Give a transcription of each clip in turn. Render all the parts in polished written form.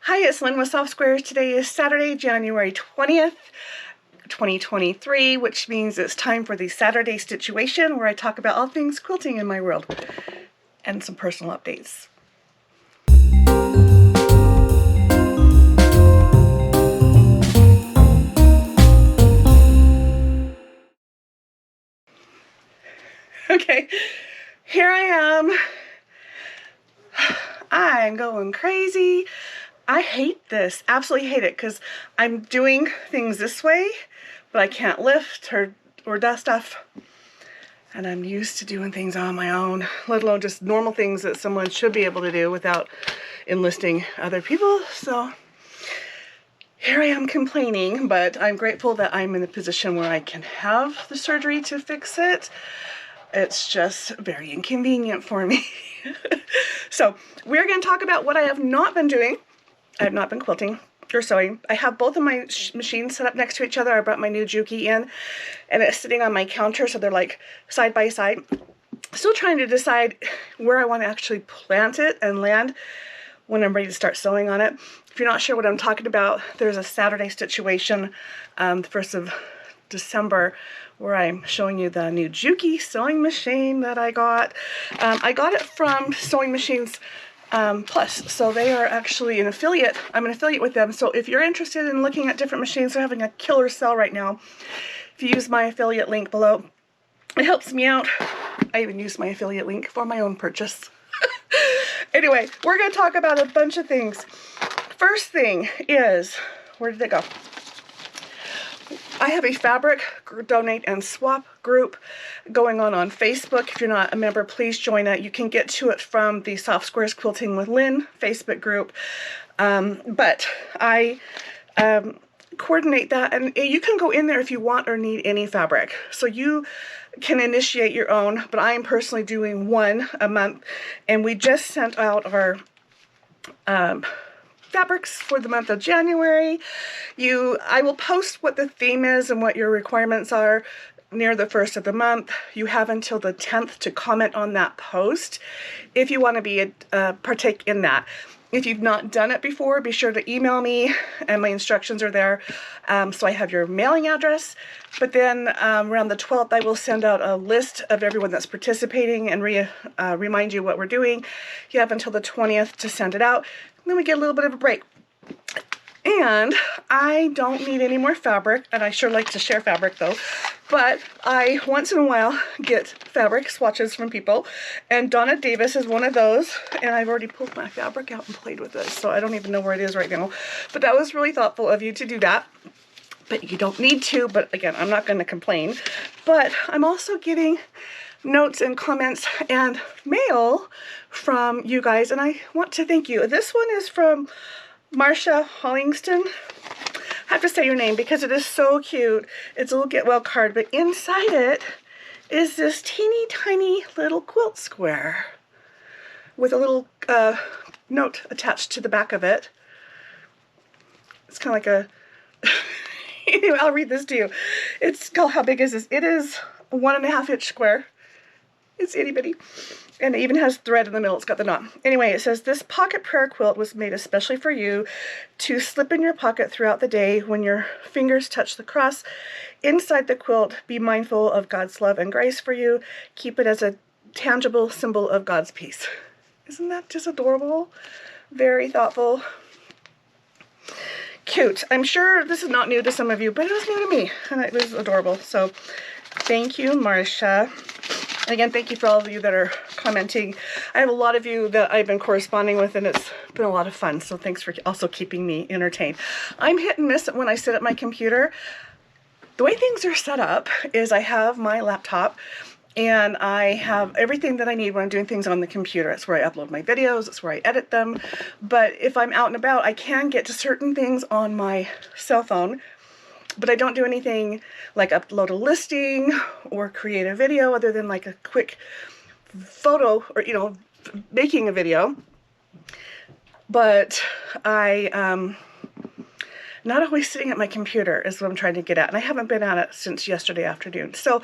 Hi, it's Lynne with Softsquares. Today is Saturday, January 20th, 2023, which means it's time for the Saturday Stitch-uation, where I talk about all things quilting in my world and some personal updates. Okay, here I am. I'm going crazy. I hate this, absolutely hate it, because I'm doing things this way, but I can't lift or dust stuff. And I'm used to doing things on my own, let alone just normal things that someone should be able to do without enlisting other people. So here I am complaining, but I'm grateful that I'm in a position where I can have the surgery to fix it. It's just very inconvenient for me. So we're going to talk about what I have not been doing. I have not been quilting or sewing. I have both of my machines set up next to each other. I brought my new Juki in and it's sitting on my counter, so they're like side by side. Still trying to decide where I want to actually plant it and land when I'm ready to start sewing on it. If you're not sure what I'm talking about, there's a Saturday Stitch-uation, the 1st of December, where I'm showing you the new Juki sewing machine that I got. I got it from Sewing Machines Plus, so they are actually an affiliate. I'm an affiliate with them, so if you're interested in looking at different machines, they're having a killer sale right now. If you use my affiliate link below, it helps me out. I even use my affiliate link for my own purchase. Anyway, we're going to talk about a bunch of things. First thing is, where did it go? I have a fabric donate and swap group going on Facebook. If you're not a member, please join it. You can get to it from the Softsquares Quilting with Lynne Facebook group. But I coordinate that, and you can go in there if you want or need any fabric. So you can initiate your own, but I am personally doing one a month, and we just sent out our fabrics for the month of January. I will post what the theme is and what your requirements are near the 1st of the month. You have until the 10th to comment on that post if you want to be partake in that. If you've not done it before, be sure to email me, and my instructions are there. So I have your mailing address, but then around the 12th I will send out a list of everyone that's participating and remind you what we're doing. You have until the 20th to send it out. Then we get a little bit of a break. And I don't need any more fabric, and I sure like to share fabric though, but I once in a while get fabric swatches from people, and Donna Davis is one of those, and I've already pulled my fabric out and played with it, so I don't even know where it is right now, but that was really thoughtful of you to do that. But you don't need to, but again, I'm not going to complain. But I'm also getting notes and comments and mail from you guys, and I want to thank you. This one is from Marcia Hollingston. I have to say your name because it is so cute. It's a little get well card, but inside it is this teeny tiny little quilt square with a little note attached to the back of it. It's kind of like a anyway, I'll read this to you. It's called, how big is this? It is a 1.5 inch square. It's itty bitty. And it even has thread in the middle. It's got the knot. Anyway, it says, this pocket prayer quilt was made especially for you to slip in your pocket throughout the day when your fingers touch the cross. Inside the quilt, be mindful of God's love and grace for you. Keep it as a tangible symbol of God's peace. Isn't that just adorable? Very thoughtful. Cute. I'm sure this is not new to some of you, but it was new to me, and it was adorable. So thank you, Marcia. And again, thank you for all of you that are commenting. I have a lot of you that I've been corresponding with, and it's been a lot of fun, so thanks for also keeping me entertained. I'm hit and miss when I sit at my computer. The way things are set up is I have my laptop, and I have everything that I need when I'm doing things on the computer. It's where I upload my videos, it's where I edit them. But if I'm out and about, I can get to certain things on my cell phone, but I don't do anything like upload a listing or create a video other than like a quick photo or, you know, making a video. But I not always sitting at my computer is what I'm trying to get at. And I haven't been at it since yesterday afternoon. So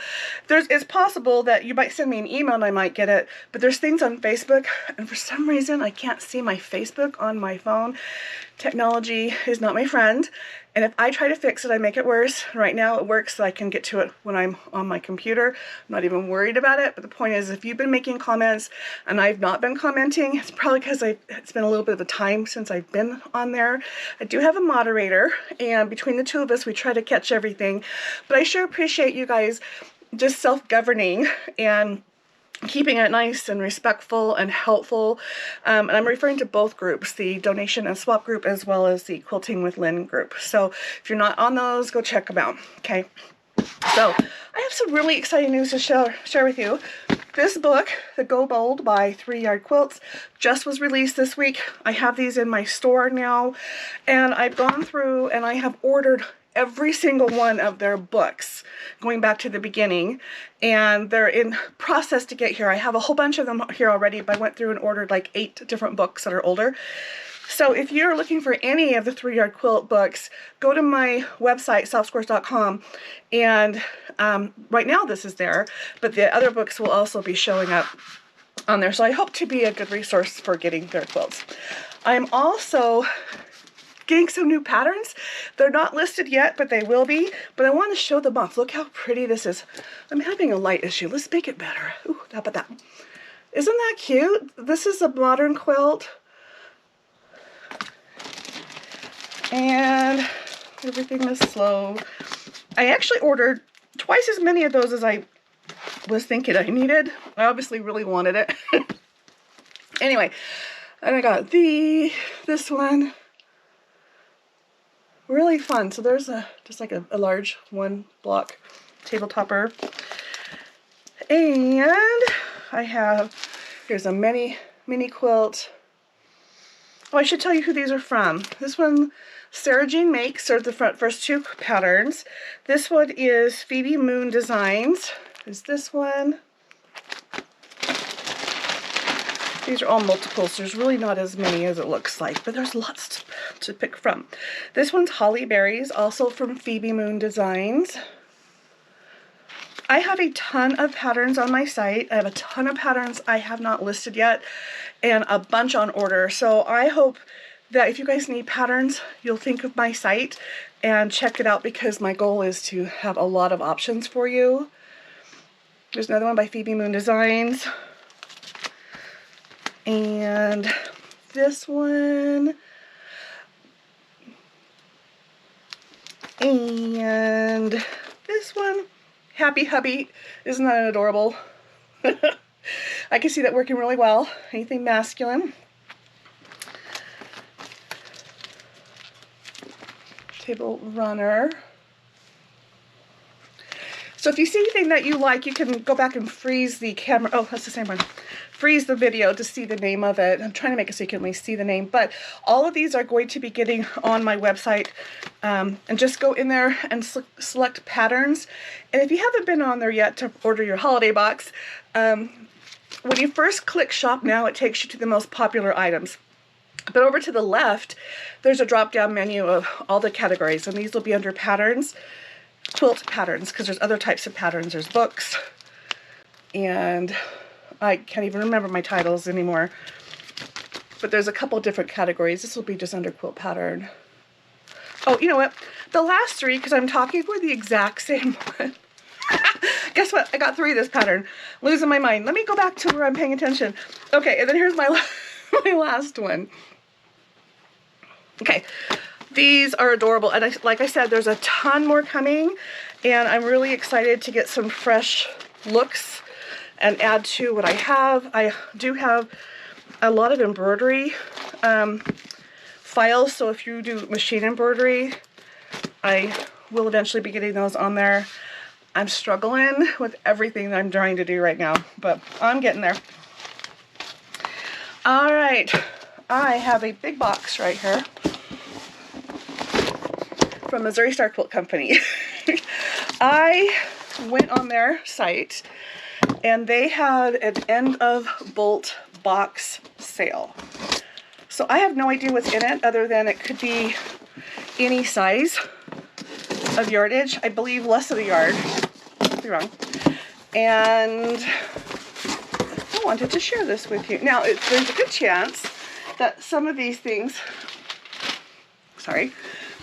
it's possible that you might send me an email and I might get it, but there's things on Facebook, and for some reason I can't see my Facebook on my phone. Technology is not my friend. And if I try to fix it, I make it worse. Right now it works, so I can get to it when I'm on my computer. I'm not even worried about it. But the point is, if you've been making comments and I've not been commenting, it's probably because it's been a little bit of a time since I've been on there. I do have a moderator, and between the two of us, we try to catch everything. But I sure appreciate you guys just self-governing and keeping it nice and respectful and helpful. And I'm referring to both groups, the donation and swap group, as well as the Quilting with Lynne group. So if you're not on those, go check them out. Okay. So I have some really exciting news to share with you. This book, The Go Bold by 3 Yard Quilts, just was released this week. I have these in my store now, and I've gone through and I have ordered every single one of their books going back to the beginning, and they're in process to get here. I have a whole bunch of them here already, but I went through and ordered like 8 different books that are older. So if you're looking for any of the 3 Yard Quilt books, go to my website, softsquares.com, and right now this is there, but the other books will also be showing up on there. So I hope to be a good resource for getting their quilts. I'm also getting some new patterns. They're not listed yet, but they will be. But I want to show them off. Look how pretty this is. I'm having a light issue. Let's make it better. Ooh, how about that? Isn't that cute? This is a modern quilt. And everything is slow. I actually ordered twice as many of those as I was thinking I needed. I obviously really wanted it. Anyway, and I got this one. Really fun. So there's just like a large 1 block table topper. And I have, here's a mini quilt. Oh, I should tell you who these are from. This one, Sarah Jean makes, are the first 2 patterns. This one is Phoebe Moon Designs. Is this one? These are all multiples. There's really not as many as it looks like, but there's lots to pick from. This one's Holly Berries, also from Phoebe Moon Designs. I have a ton of patterns on my site. I have a ton of patterns I have not listed yet, and a bunch on order. So I hope that if you guys need patterns, you'll think of my site and check it out, because my goal is to have a lot of options for you. There's another one by Phoebe Moon Designs. And this one, and this one, Happy Hubby. Isn't that adorable? I can see that working really well. Anything masculine. Table runner. So if you see anything that you like, you can go back and freeze the camera. Oh, that's the same one. Freeze the video to see the name of it. I'm trying to make it so you can at least see the name. But all of these are going to be getting on my website. And just go in there and select patterns. And if you haven't been on there yet to order your holiday box, when you first click Shop Now, it takes you to the most popular items. But over to the left, there's a drop-down menu of all the categories. And these will be under patterns. Quilt patterns, because there's other types of patterns. There's books, and I can't even remember my titles anymore, but there's a couple different categories. This will be just under quilt pattern. Oh, you know what? The last 3, because I'm talking, were the exact same one. Guess what? I got 3 of this pattern. Losing my mind. Let me go back to where I'm paying attention. Okay, and then here's my last one. Okay. These are adorable, and like I said, there's a ton more coming, and I'm really excited to get some fresh looks and add to what I have. I do have a lot of embroidery files, so if you do machine embroidery, I will eventually be getting those on there. I'm struggling with everything that I'm trying to do right now, but I'm getting there. All right, I have a big box right here from Missouri Star Quilt Company. I went on their site and they had an end of bolt box sale. So I have no idea what's in it, other than it could be any size of yardage. I believe less than a yard. Could be wrong. And I wanted to share this with you. Now, there's a good chance that some of these things, sorry,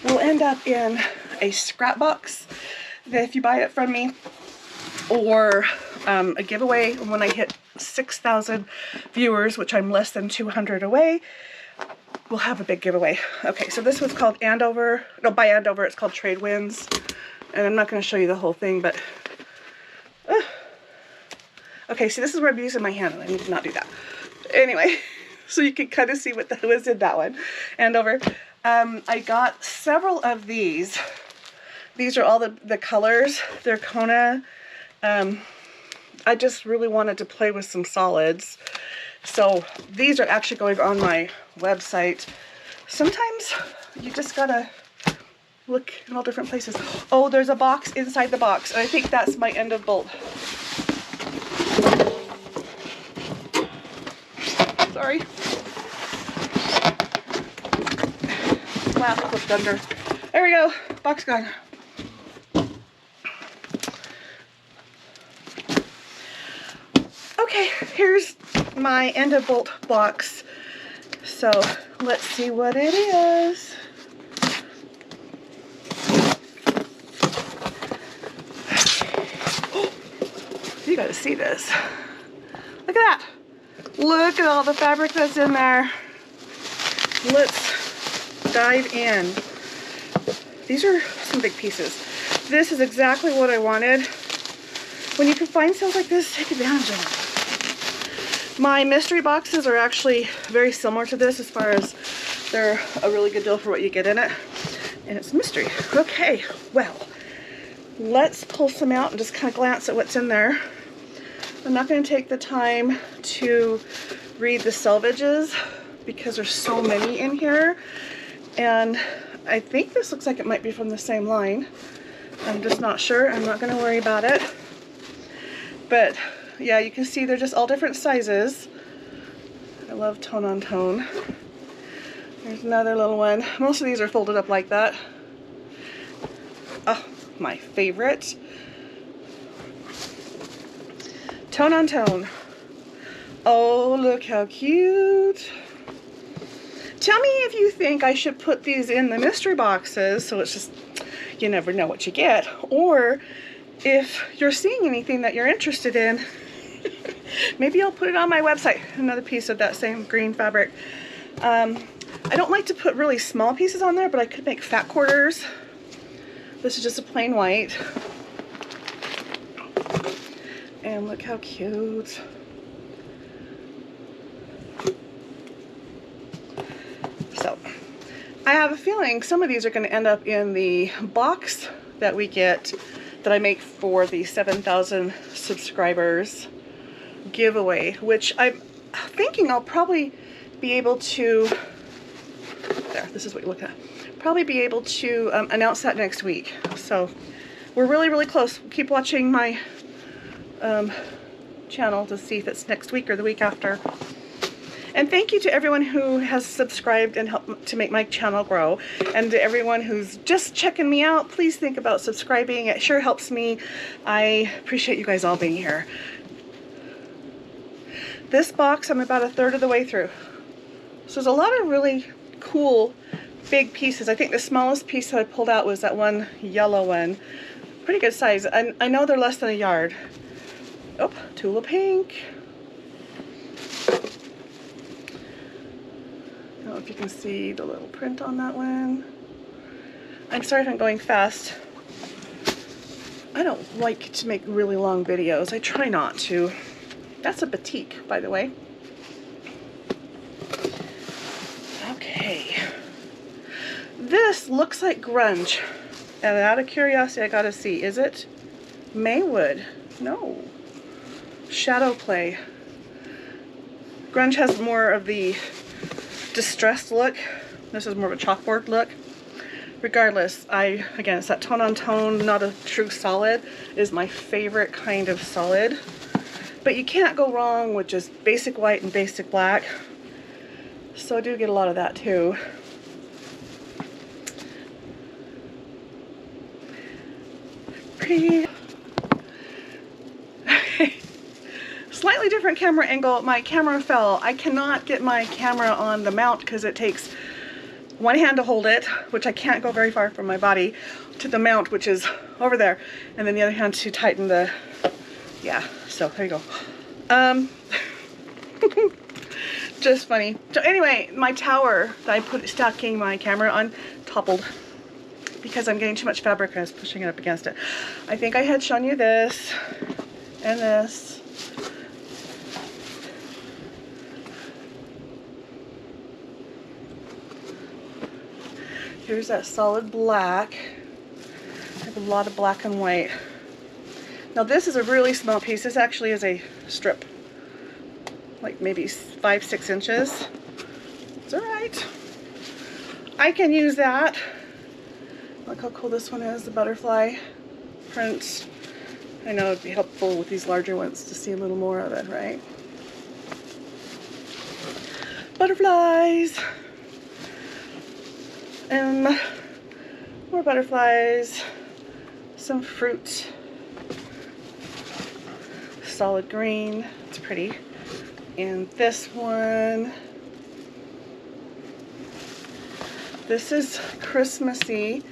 will end up in a scrap box that if you buy it from me, or a giveaway when I hit 6,000 viewers, which I'm less than 200 away, we'll have a big giveaway. Okay, so this was called Andover. No, by Andover, it's called Trade Winds. And I'm not going to show you the whole thing, but... okay, see, this is where I'm using my hand, and I need to not do that. Anyway, so you can kind of see what was in that one. Andover. I got several of these. These are all the colors. They're Kona. I just really wanted to play with some solids. So these are actually going on my website. Sometimes you just gotta look in all different places. Oh, there's a box inside the box, and I think that's my end of bolt. Sorry. Wow, flipped under. There we go. Box gone. Okay, here's my end of bolt box. So let's see what it is. You gotta see this. Look at that. Look at all the fabric that's in there. Let's dive in. These are some big pieces. This is exactly what I wanted. When you can find sales like this, take advantage of it. My mystery boxes are actually very similar to this as far as they're a really good deal for what you get in it. And it's a mystery. Okay, well, let's pull some out and just kind of glance at what's in there. I'm not going to take the time to read the selvages because there's so many in here. And I think this looks like it might be from the same line. I'm just not sure. I'm not going to worry about it. But yeah, you can see they're just all different sizes. I love tone on tone. There's another little one. Most of these are folded up like that. Oh, my favorite. Tone on tone. Oh, look how cute. Tell me if you think I should put these in the mystery boxes so it's just, you never know what you get. Or if you're seeing anything that you're interested in, maybe I'll put it on my website. Another piece of that same green fabric. I don't like to put really small pieces on there, but I could make fat quarters. This is just a plain white. And look how cute. So, I have a feeling some of these are going to end up in the box that we get that I make for the 7,000 subscribers giveaway, which I'm thinking I'll probably be able to, there, this is what you look at, probably be able to announce that next week. So we're really, really close. Keep watching my channel to see if it's next week or the week after. And thank you to everyone who has subscribed and helped to make my channel grow. And to everyone who's just checking me out, please think about subscribing. It sure helps me. I appreciate you guys all being here. This box, I'm about a third of the way through. So there's a lot of really cool big pieces. I think the smallest piece that I pulled out was that one yellow one. Pretty good size. I know they're less than a yard. Oh, Tula Pink. I don't know if you can see the little print on that one. I'm sorry if I'm going fast. I don't like to make really long videos. I try not to. That's a batik, by the way. Okay. This looks like grunge. And out of curiosity, I gotta see, is it Maywood? No. Shadow play. Grunge has more of the distressed look. This is more of a chalkboard look. Regardless, again, it's that tone on tone, not a true solid, is my favorite kind of solid. But you can't go wrong with just basic white and basic black. So I do get a lot of that too. Sorry. Slightly different camera angle. My camera fell. I cannot get my camera on the mount because it takes one hand to hold it, which I can't go very far from my body, to the mount, which is over there, and then the other hand to tighten the, yeah, so there you go. Just funny. So anyway, my tower that I put stacking my camera on toppled because I'm getting too much fabric and I was pushing it up against it. I think I had shown you this and this. Here's that solid black. I have a lot of black and white. Now this is a really small piece. This actually is a strip, like maybe 5-6 inches. It's all right. I can use that. Look how cool this one is, the butterfly print. I know it'd be helpful with these larger ones to see a little more of it, right? Butterflies. More butterflies, some fruit, solid green, it's pretty. And this one, this is Christmassy,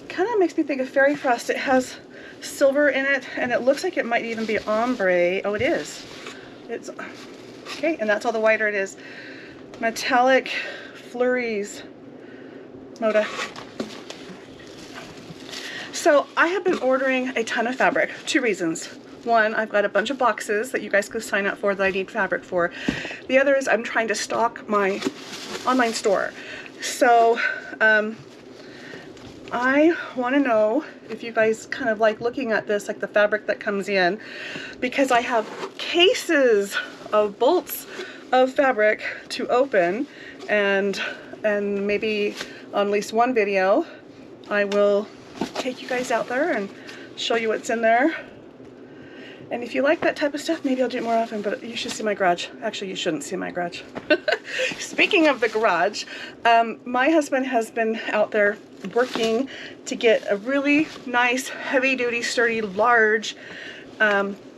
kind of makes me think of fairy frost. It has silver in it and it looks like it might even be ombre. Oh, it is. It's okay, and that's all the whiter it is. Metallic flurries. Moda. So I have been ordering a ton of fabric. 2 reasons. One, I've got a bunch of boxes that you guys could sign up for that I need fabric for. The other is I'm trying to stock my online store. So I want to know if you guys kind of like looking at this, like the fabric that comes in, because I have cases of bolts of fabric to open, and maybe on at least one video I will take you guys out there and show you what's in there. And if you like that type of stuff, maybe I'll do it more often, but you should see my garage. Actually, you shouldn't see my garage. Speaking of the garage, my husband has been out there working to get a really nice, heavy-duty, sturdy, large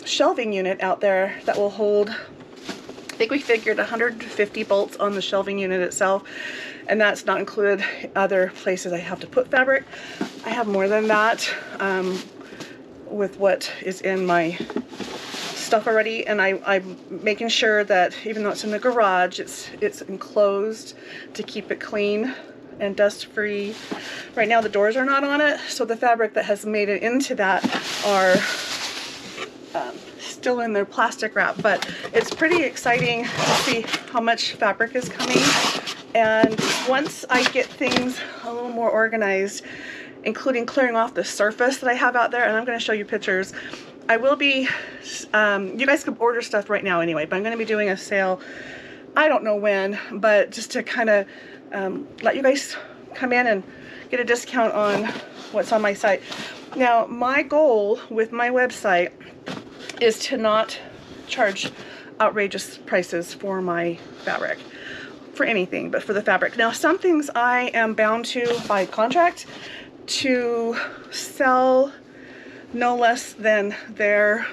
shelving unit out there that will hold, I think we figured 150 bolts on the shelving unit itself, and that's not included other places I have to put fabric. I have more than that with what is in my stuff already, and I'm making sure that even though it's in the garage, it's enclosed to keep it clean and dust free. Right now the doors are not on it, so the fabric that has made it into that are still in their plastic wrap, but it's pretty exciting to see how much fabric is coming. And once I get things a little more organized, including clearing off the surface that I have out there, and I'm going to show you pictures, I will be, you guys can order stuff right now anyway, but I'm going to be doing a sale, I don't know when, but just to kind of let you guys come in and get a discount on what's on my site. Now, my goal with my website is to not charge outrageous prices for my fabric, for anything, but for the fabric. Now, some things I am bound to by contract to sell no less than their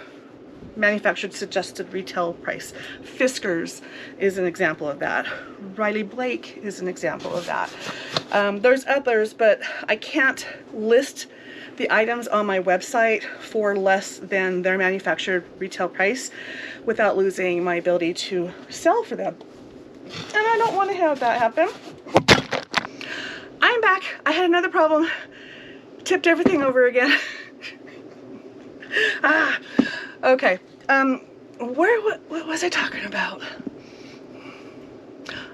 manufactured suggested retail price. Fiskars is an example of that. Riley Blake is an example of that. There's others, but I can't list the items on my website for less than their manufactured retail price without losing my ability to sell for them. And I don't want to have that happen. I'm back. I had another problem. Tipped everything over again. Okay. What was I talking about?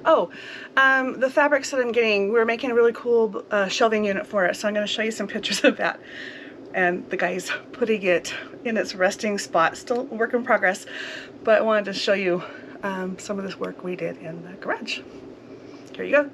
Oh, the fabrics that I'm getting, we're making a really cool shelving unit for it, so I'm going to show you some pictures of that. And the guy's putting it in its resting spot. Still a work in progress, but I wanted to show you some of this work we did in the garage. Here you go.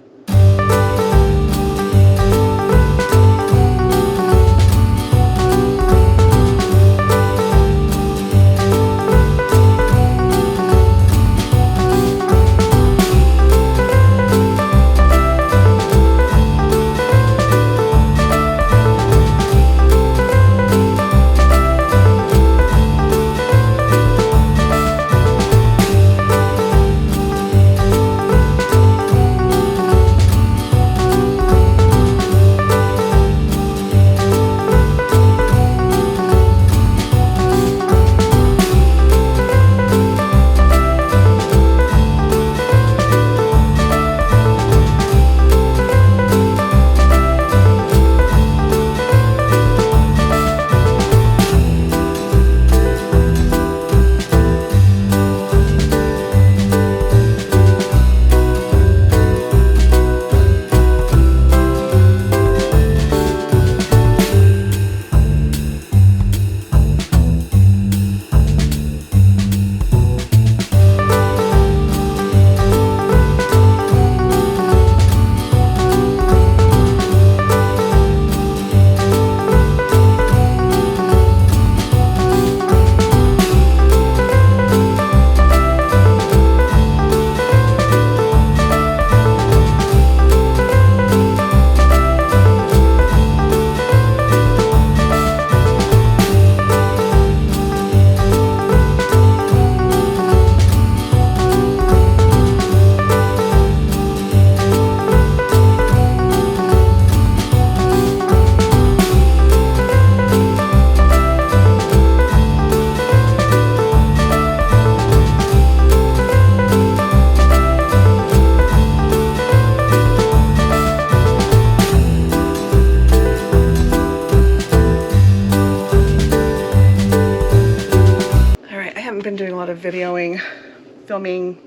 filming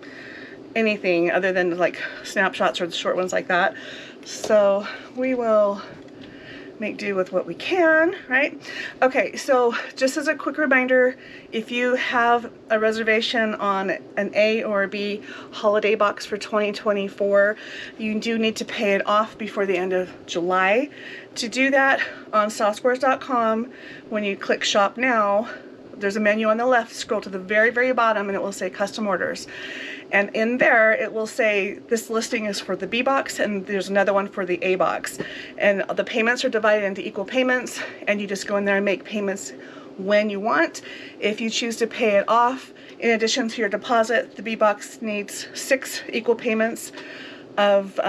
anything other than like snapshots or the short ones like that. So we will make do with what we can, right? Okay, so just as a quick reminder, if you have a reservation on an A or a B holiday box for 2024, you do need to pay it off before the end of July. To do that, on softsquares.com, when you click shop now, there's a menu on the left, scroll to the very, very bottom, and it will say custom orders. And in there, it will say this listing is for the B box, and there's another one for the A box. And the payments are divided into equal payments, and you just go in there and make payments when you want. If you choose to pay it off, in addition to your deposit, the B box needs 6 equal payments of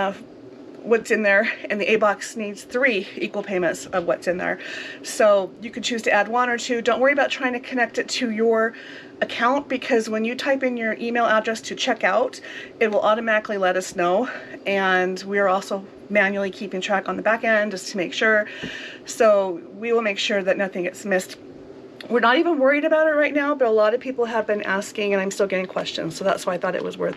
what's in there, and the A box needs 3 equal payments of what's in there. So you could choose to add 1 or 2. Don't worry about trying to connect it to your account, because when you type in your email address to check out, it will automatically let us know, and we are also manually keeping track on the back end just to make sure. So we will make sure that nothing gets missed. We're not even worried about it right now, but a lot of people have been asking, and I'm still getting questions, so that's why I thought it was worth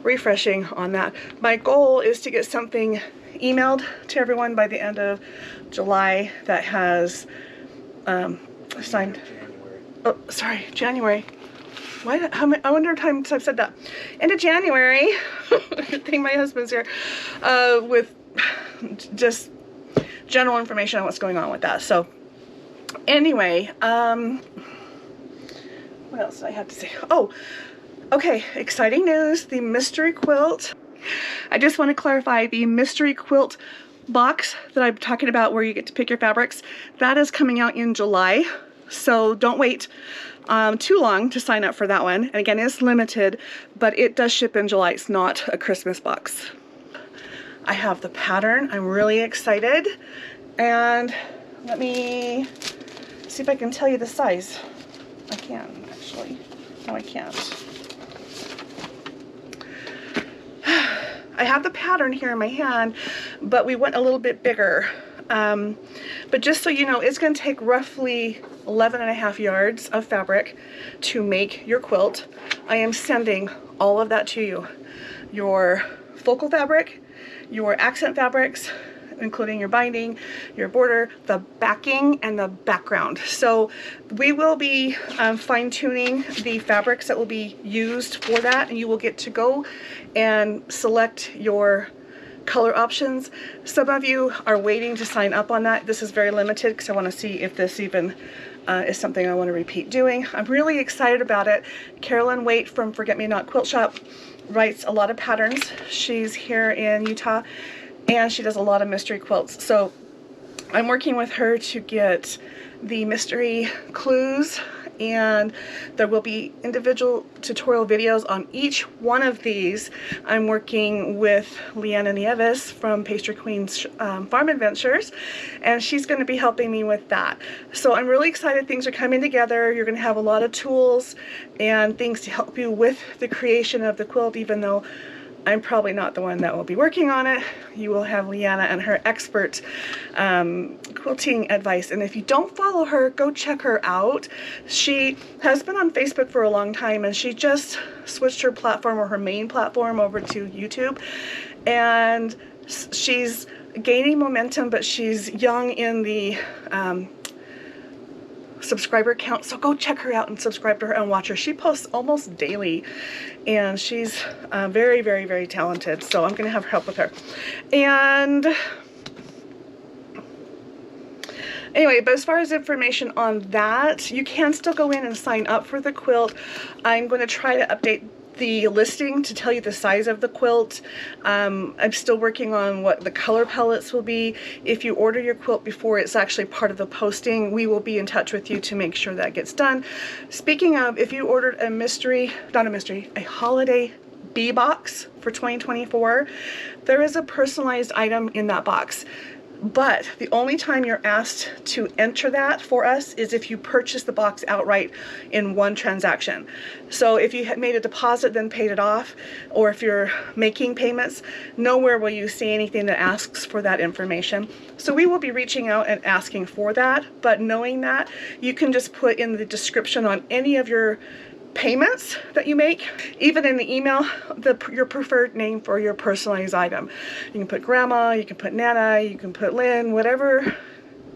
refreshing on that. My goal is to get something emailed to everyone by the end of July that has signed. Oh, sorry, January. Why? I wonder how many times I've said that. End of January. Good thing my husband's here. With just general information on what's going on with that. So anyway, what else did I have to say? Oh, okay, exciting news. The mystery quilt. I just want to clarify, the mystery quilt box that I'm talking about where you get to pick your fabrics, that is coming out in July. So don't wait too long to sign up for that one. And again, it's limited, but it does ship in July. It's not a Christmas box. I have the pattern. I'm really excited. And let me see if I can tell you the size. I can, actually. No, I can't. I have the pattern here in my hand, but we went a little bit bigger. But just so you know, it's going to take roughly 11.5 yards of fabric to make your quilt. I am sending all of that to you. Your focal fabric, your accent fabrics, including your binding, your border, the backing, and the background. So we will be fine-tuning the fabrics that will be used for that, and you will get to go and select your color options. Some of you are waiting to sign up on that. This is very limited because I want to see if this even is something I want to repeat doing. I'm really excited about it. Carolyn Waite from Forget Me Not Quilt Shop writes a lot of patterns. She's here in Utah, and she does a lot of mystery quilts. So I'm working with her to get the mystery clues, and there will be individual tutorial videos on each one of these. I'm working with Leanna Nieves from Pastry Queen's Farm Adventures, and she's going to be helping me with that. So I'm really excited. Things are coming together. You're going to have a lot of tools and things to help you with the creation of the quilt, even though I'm probably not the one that will be working on it. You will have Leanna and her expert quilting advice. And if you don't follow her, go check her out. She has been on Facebook for a long time, and she just switched her platform, or her main platform, over to YouTube. And she's gaining momentum, but she's young in the subscriber count, so go check her out and subscribe to her and watch her. She posts almost daily, and she's very, very, very talented, so I'm going to have help with her. And anyway, but as far as information on that, you can still go in and sign up for the quilt. I'm going to try to update the listing to tell you the size of the quilt. I'm still working on what the color palettes will be. If you order your quilt before it's actually part of the posting, we will be in touch with you to make sure that gets done. Speaking of, if you ordered a holiday B box for 2024, there is a personalized item in that box. But the only time you're asked to enter that for us is if you purchase the box outright in one transaction. So if you had made a deposit then paid it off, or if you're making payments, nowhere will you see anything that asks for that information. So we will be reaching out and asking for that, but knowing that, you can just put in the description on any of your payments that you make, even in the email, your preferred name for your personalized item. You can put Grandma, you can put Nana, you can put Lynne, whatever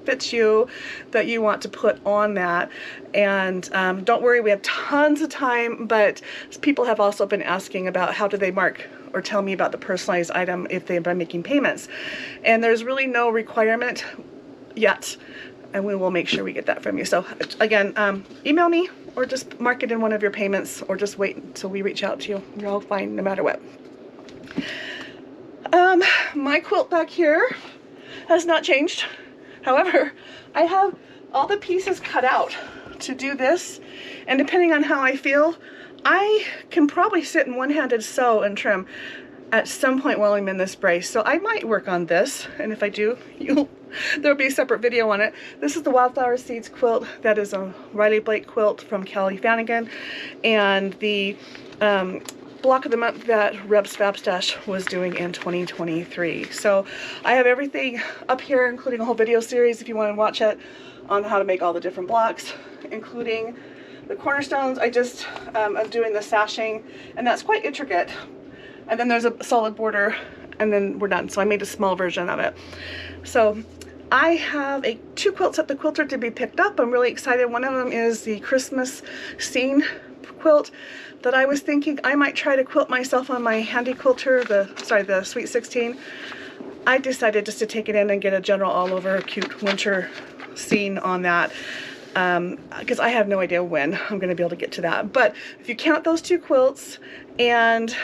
fits you that you want to put on that. And don't worry, we have tons of time, but people have also been asking about how do they mark or tell me about the personalized item if they've been making payments. And there's really no requirement yet, and we will make sure we get that from you. So again, email me or just mark it in one of your payments, or just wait until we reach out to you. You're all fine no matter what. My quilt back here has not changed. However, I have all the pieces cut out to do this, and depending on how I feel, I can probably sit and one-handed sew and trim at some point while I'm in this brace. So I might work on this, and if I do, there'll be a separate video on it. This is the Wildflower Seeds quilt. That is a Riley Blake quilt from Kelly Flanagan, and the block of the month that RebsFabStash was doing in 2023. So I have everything up here, including a whole video series if you want to watch it, on how to make all the different blocks, including the cornerstones. I just am doing the sashing, and that's quite intricate. And then there's a solid border, and then we're done. So I made a small version of it. So I have two quilts at the quilter to be picked up. I'm really excited. One of them is the Christmas scene quilt that I was thinking I might try to quilt myself on my handy quilter, the Sweet 16. I decided just to take it in and get a general all over cute winter scene on that, because I have no idea when I'm going to be able to get to that. But if you count those two quilts and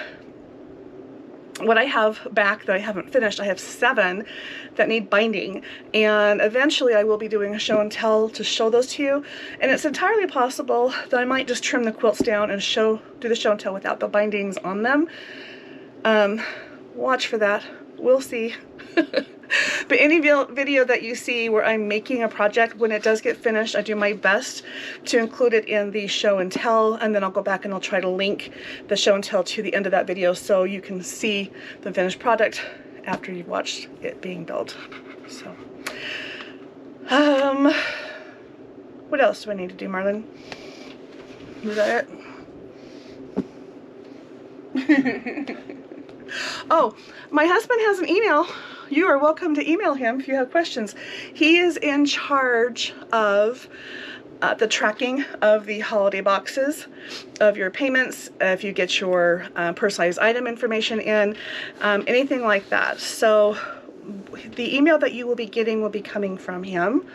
what I have back that I haven't finished, I have 7 that need binding, and eventually I will be doing a show and tell to show those to you. And it's entirely possible that I might just trim the quilts down and do the show and tell without the bindings on them. Watch for that. We'll see. But any video that you see where I'm making a project, when it does get finished, I do my best to include it in the show and tell, and then I'll go back and I'll try to link the show and tell to the end of that video so you can see the finished product after you've watched it being built. So, what else do I need to do, Marlon? Is that it? Oh, my husband has an email. You are welcome to email him if you have questions. He is in charge of the tracking of the holiday boxes, of your payments, if you get your personalized item information in, anything like that. So the email that you will be getting will be coming from him,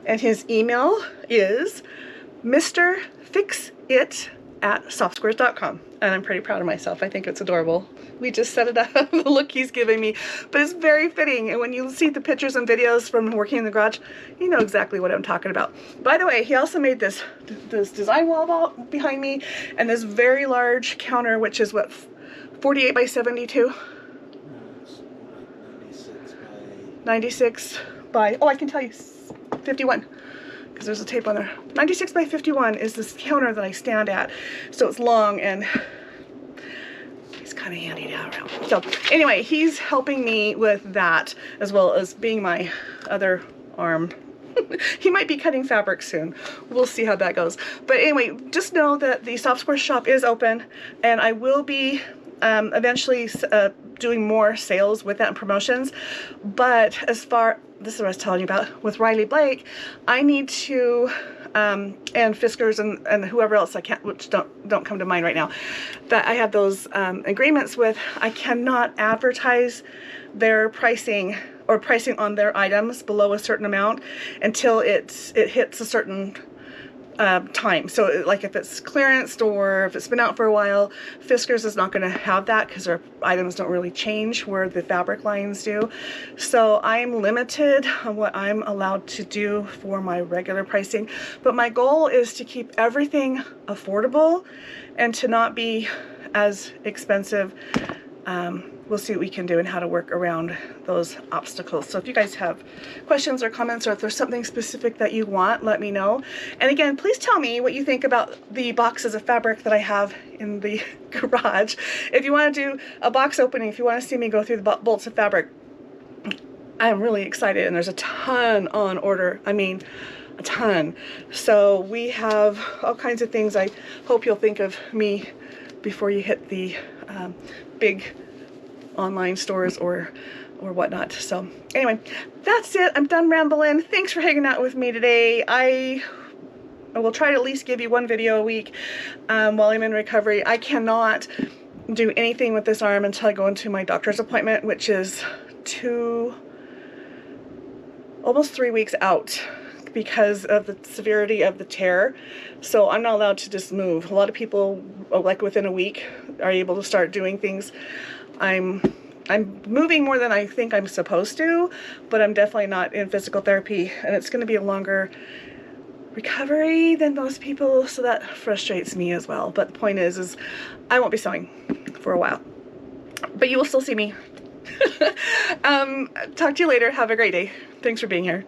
and his email is mrfixit@softsquares.com, and I'm pretty proud of myself. I think it's adorable. We just set it up, the look he's giving me, but it's very fitting. And when you see the pictures and videos from working in the garage, you know exactly what I'm talking about. By the way, he also made this design wall behind me, and this very large counter, which is what, 48 by 72? 96 by, oh, I can tell you, 51. Because there's a tape on there. 96 by 51 is this counter that I stand at. So it's long, and it's kind of handy to have around. So anyway, he's helping me with that, as well as being my other arm. He might be cutting fabric soon. We'll see how that goes. But anyway, just know that the Soft Square shop is open, and I will be eventually doing more sales with that and promotions. But this is what I was telling you about with Riley Blake, I need to and Fiskars and whoever else I can't, which don't come to mind right now, that I have those agreements with. I cannot advertise their pricing or pricing on their items below a certain amount until it hits a certain time. So like if it's clearanced or if it's been out for a while, Fiskars is not going to have that because their items don't really change where the fabric lines do. So I'm limited on what I'm allowed to do for my regular pricing. But my goal is to keep everything affordable and to not be as expensive. We'll see what we can do and how to work around those obstacles. So if you guys have questions or comments, or if there's something specific that you want, let me know. And again, please tell me what you think about the boxes of fabric that I have in the garage. If you want to do a box opening, if you want to see me go through the bolts of fabric, I'm really excited, and there's a ton on order. I mean, a ton. So we have all kinds of things. I hope you'll think of me before you hit the big online stores or whatnot. So anyway, that's it. I'm done rambling. Thanks for hanging out with me today. I will try to at least give you one video a week while I'm in recovery. I cannot do anything with this arm until I go into my doctor's appointment, which is almost 3 weeks out because of the severity of the tear. So I'm not allowed to just move. A lot of people, like within a week, are able to start doing things. I'm moving more than I think I'm supposed to, but I'm definitely not in physical therapy, and it's going to be a longer recovery than most people, so that frustrates me as well. But the point is I won't be sewing for a while, but you will still see me. Talk to you later. Have a great day. Thanks for being here.